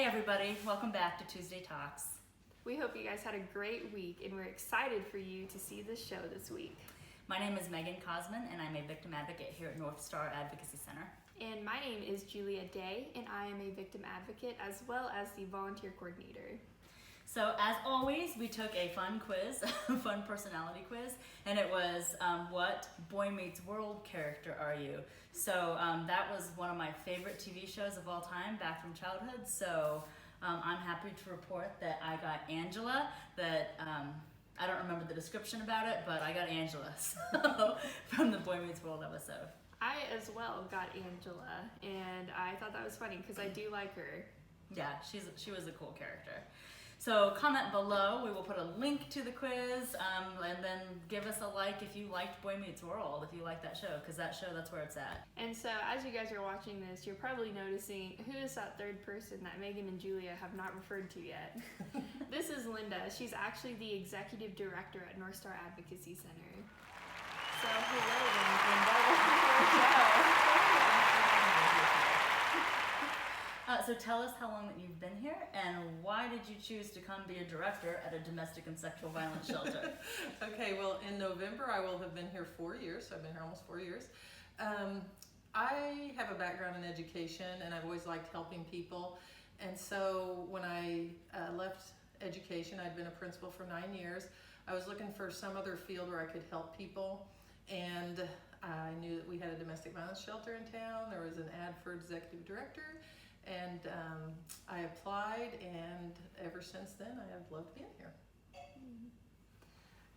everybody, welcome back to Tuesday Talks. We hope you guys had a great week and we're excited for you to see this show this week. My name is Megan Cosman and I'm a victim advocate here at North Star Advocacy Center. And my name is Julia Day and I am a victim advocate as well as the volunteer coordinator. So as always, we took a fun quiz, a fun personality quiz, and it was what Boy Meets World character are you? So that was one of my favorite TV shows of all time back from childhood. So I'm happy to report that I got Angela, that I don't remember the description about it, but I got Angela so, from the Boy Meets World episode. I as well got Angela and I thought that was funny because I do like her. Yeah, she was a cool character. So comment below, we will put a link to the quiz, and then give us a like if you liked Boy Meets World, if you like that show, because that show, that's where it's at. And so as you guys are watching this, you're probably noticing who is that third person that Megan and Julia have not referred to yet. This is Linda. She's actually the executive director at North Star Advocacy Center. So hello, Linda. Welcome to our show. So tell us how long that you've been here and why did you choose to come be a director at a domestic and sexual violence shelter? Okay, well in November I will have been here 4 years, so I've been here almost 4 years. I have a background in education and I've always liked helping people, and so when I left education, I'd been a principal for 9 years. I was looking for some other field where I could help people, and I knew that we had a domestic violence shelter in town. There was an ad for executive director. And I applied, and ever since then, I have loved being here.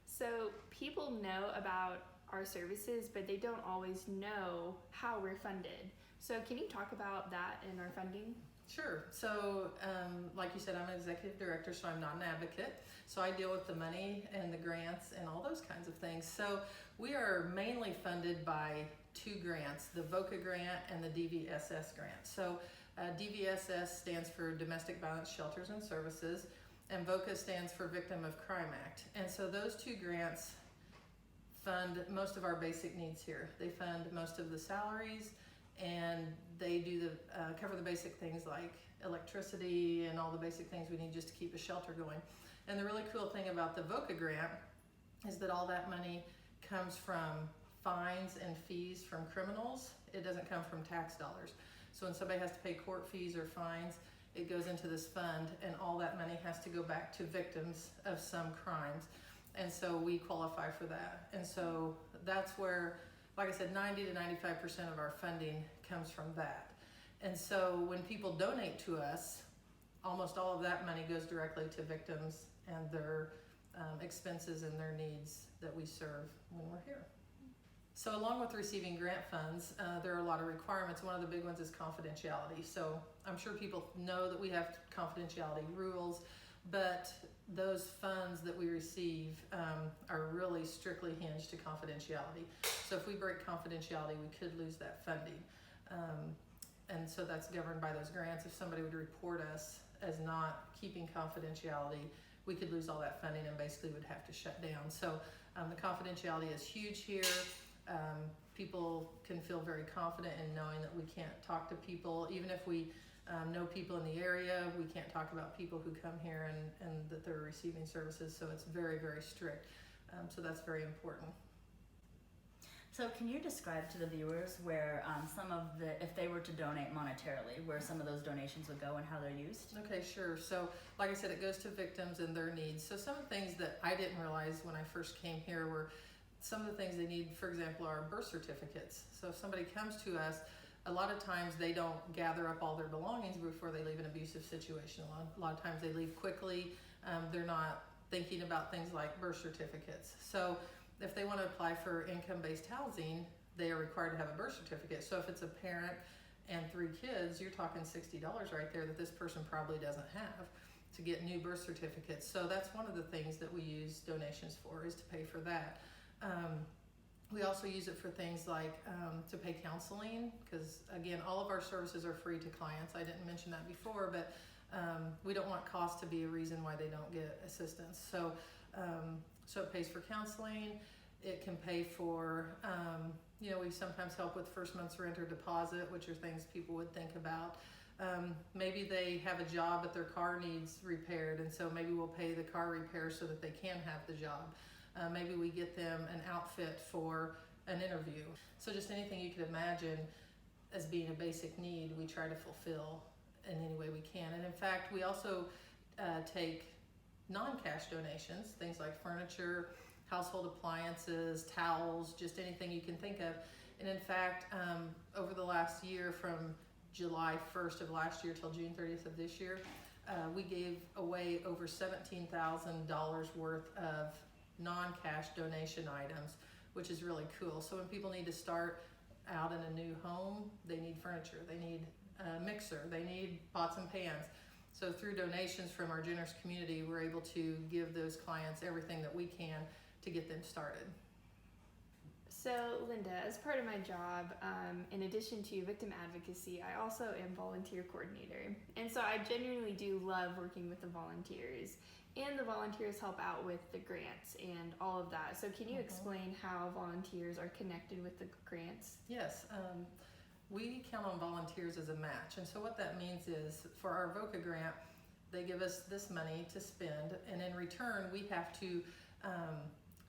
So people know about our services, but they don't always know how we're funded. So can you talk about that and our funding? Sure. So like you said, I'm an executive director, so I'm not an advocate. So I deal with the money and the grants and all those kinds of things. So we are mainly funded by 2 grants, the VOCA grant and the DVSS grant. So DVSS stands for Domestic Violence Shelters and Services, and VOCA stands for Victim of Crime Act. And so those 2 grants fund most of our basic needs here. They fund most of the salaries, and they do cover the basic things like electricity and all the basic things we need just to keep a shelter going. And the really cool thing about the VOCA grant is that all that money comes from fines and fees from criminals. It doesn't come from tax dollars. So when somebody has to pay court fees or fines, it goes into this fund, and all that money has to go back to victims of some crimes. And so we qualify for that. And so that's where, like I said, 90 to 95% of our funding comes from that. And so when people donate to us, almost all of that money goes directly to victims and their expenses and their needs that we serve when we're here. So along with receiving grant funds, there are a lot of requirements. One of the big ones is confidentiality. So I'm sure people know that we have confidentiality rules, but those funds that we receive are really strictly hinged to confidentiality. So if we break confidentiality, we could lose that funding. And so that's governed by those grants. If somebody would report us as not keeping confidentiality, we could lose all that funding and basically would have to shut down. So the confidentiality is huge here. People can feel very confident in knowing that we can't talk to people. Even if we know people in the area, we can't talk about people who come here and that they're receiving services. So it's very, very strict. So that's very important. So can you describe to the viewers where if they were to donate monetarily, where some of those donations would go and how they're used? Okay, sure. So like I said, it goes to victims and their needs. So some of the things that I didn't realize when I first came here were some of the things they need, for example, are birth certificates. So if somebody comes to us, a lot of times they don't gather up all their belongings before they leave an abusive situation. A lot of times they leave quickly. They're not thinking about things like birth certificates. So if they want to apply for income-based housing, they are required to have a birth certificate. So if it's a parent and 3 kids, you're talking $60 right there that this person probably doesn't have to get new birth certificates. So that's one of the things that we use donations for, is to pay for that. We also use it for things like to pay counseling, because again, all of our services are free to clients. I didn't mention that before, but we don't want cost to be a reason why they don't get assistance. So it pays for counseling. It can pay for, we sometimes help with first month's rent or deposit, which are things people would think about. Maybe they have a job but their car needs repaired, and so maybe we'll pay the car repair so that they can have the job. Maybe we get them an outfit for an interview. So just anything you could imagine as being a basic need, we try to fulfill in any way we can. And in fact, we also take non-cash donations, things like furniture, household appliances, towels, just anything you can think of. And in fact, over the last year, from July 1st of last year till June 30th of this year, we gave away over $17,000 worth of non-cash donation items, which is really cool. So when people need to start out in a new home, they need furniture, they need a mixer, they need pots and pans. So through donations from our generous community, we're able to give those clients everything that we can to get them started. So Linda, as part of my job, in addition to victim advocacy, I also am volunteer coordinator. And so I genuinely do love working with the volunteers. And the volunteers help out with the grants and all of that. So can you explain how volunteers are connected with the grants? Yes, we count on volunteers as a match. And so what that means is for our VOCA grant, they give us this money to spend, and in return we have to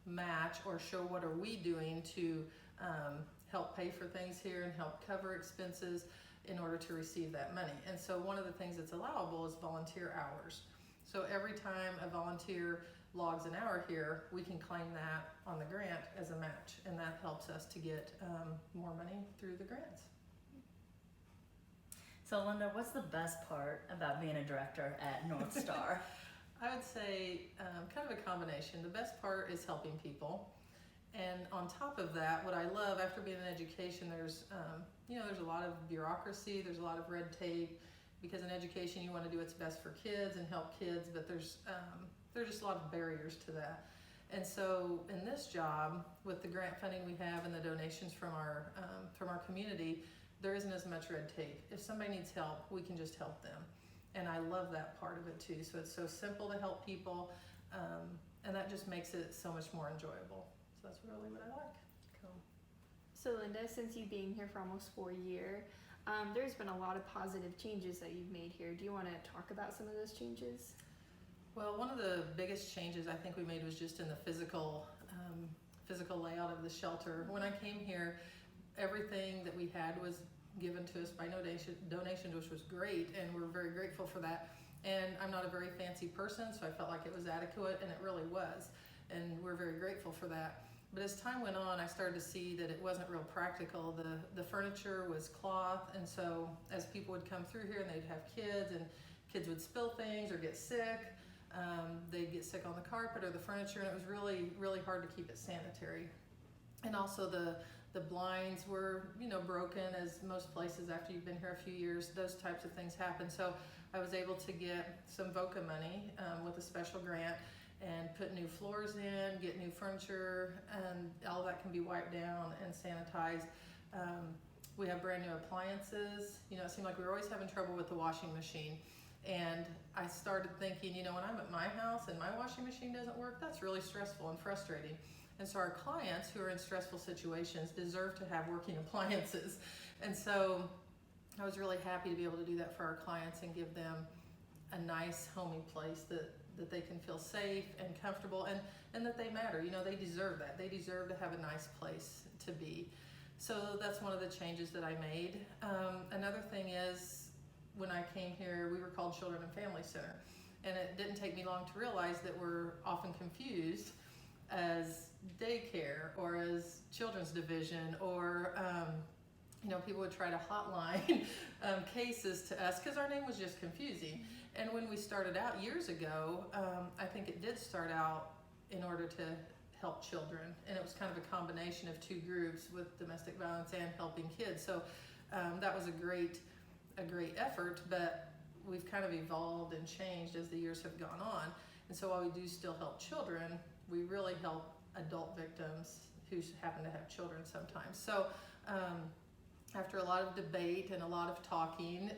match or show what are we doing to help pay for things here and help cover expenses in order to receive that money. And so one of the things that's allowable is volunteer hours. So every time a volunteer logs an hour here, we can claim that on the grant as a match, and that helps us to get more money through the grants. So Linda, what's the best part about being a director at North Star? I would say kind of a combination. The best part is helping people, and on top of that, what I love after being in education, there's there's a lot of bureaucracy, there's a lot of red tape, because in education you want to do what's best for kids and help kids, but there's just a lot of barriers to that. And so in this job, with the grant funding we have and the donations from our community, there isn't as much red tape. If somebody needs help, we can just help them. And I love that part of it too. So it's so simple to help people, and that just makes it so much more enjoyable. So that's really what I like. Cool. So Linda, since you being here for almost 4 years, there's been a lot of positive changes that you've made here. Do you want to talk about some of those changes? Well, one of the biggest changes I think we made was just in the physical layout of the shelter. When I came here, everything that we had was given to us by donation, which was great, and we're very grateful for that. And I'm not a very fancy person, so I felt like it was adequate, and it really was. And we're very grateful for that. But as time went on, I started to see that it wasn't real practical. The furniture was cloth, and so as people would come through here and they'd have kids, and kids would spill things or get sick, they'd get sick on the carpet or the furniture, and it was really, really hard to keep it sanitary. And also the blinds were, broken, as most places after you've been here a few years, those types of things happen. So I was able to get some VOCA money with a special grant and put new floors in, get new furniture, and all that can be wiped down and sanitized. We have brand new appliances. It seemed like we were always having trouble with the washing machine. And I started thinking, when I'm at my house and my washing machine doesn't work, that's really stressful and frustrating. And so our clients who are in stressful situations deserve to have working appliances. And so I was really happy to be able to do that for our clients and give them a nice, homey place that they can feel safe and comfortable, and that they matter. They deserve that. They deserve to have a nice place to be. So that's one of the changes that I made. Another thing is, when I came here, we were called Children and Family Center. And it didn't take me long to realize that we're often confused as daycare or as children's division, or people would try to hotline cases to us because our name was just confusing. And when we started out years ago, I think it did start out in order to help children, and it was kind of a combination of two groups with domestic violence and helping kids. So that was a great effort, but we've kind of evolved and changed as the years have gone on. And so while we do still help children, we really help adult victims who happen to have children sometimes. So after a lot of debate and a lot of talking,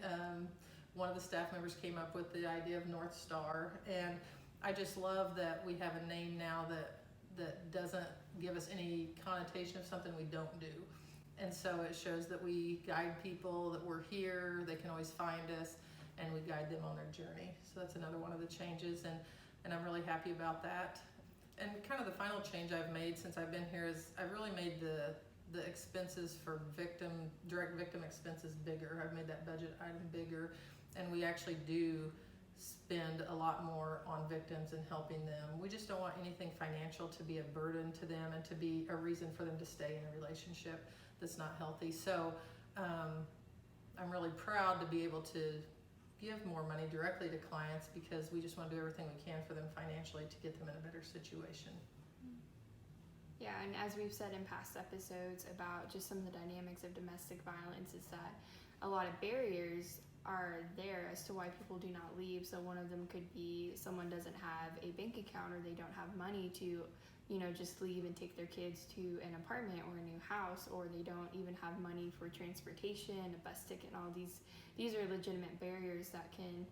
one of the staff members came up with the idea of North Star, and I just love that we have a name now that doesn't give us any connotation of something we don't do. And so it shows that we guide people, that we're here, they can always find us, and we guide them on their journey. So that's another one of the changes, and I'm really happy about that. And kind of the final change I've made since I've been here is I've really made the expenses for direct victim expenses bigger. I've made that budget item bigger, and we actually do spend a lot more on victims and helping them. We just don't want anything financial to be a burden to them and to be a reason for them to stay in a relationship that's not healthy. So I'm really proud to be able to give more money directly to clients, because we just want to do everything we can for them financially to get them in a better situation. Yeah, and as we've said in past episodes about just some of the dynamics of domestic violence, is that a lot of barriers are there as to why people do not leave. So one of them could be someone doesn't have a bank account, or they don't have money to, just leave and take their kids to an apartment or a new house, or they don't even have money for transportation, a bus ticket, and all these are legitimate barriers that can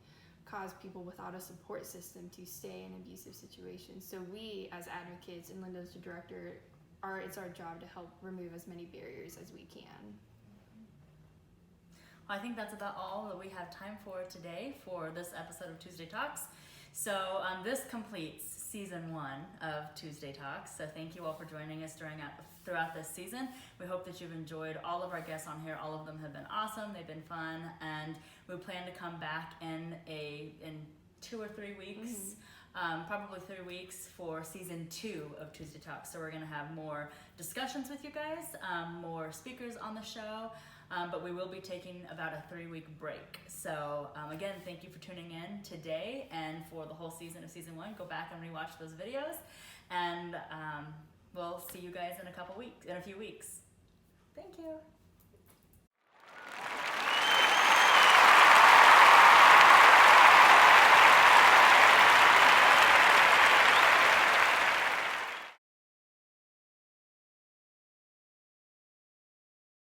cause people without a support system to stay in abusive situations. So we, as advocates, and Linda's the director, it's our job to help remove as many barriers as we can. Well, I think that's about all that we have time for today for this episode of Tuesday Talks. So this completes season 1 of Tuesday Talks. So thank you all for joining us throughout this season. We hope that you've enjoyed all of our guests on here. All of them have been awesome. They've been fun, and we plan to come back in 2 or 3 weeks. Probably 3 weeks for season 2 of Tuesday Talks. So we're going to have more discussions with you guys, more speakers on the show, but we will be taking about a 3-week break. So again, thank you for tuning in today, and for the whole season of season 1, go back and rewatch those videos, and we'll see you guys in a few weeks. Thank you.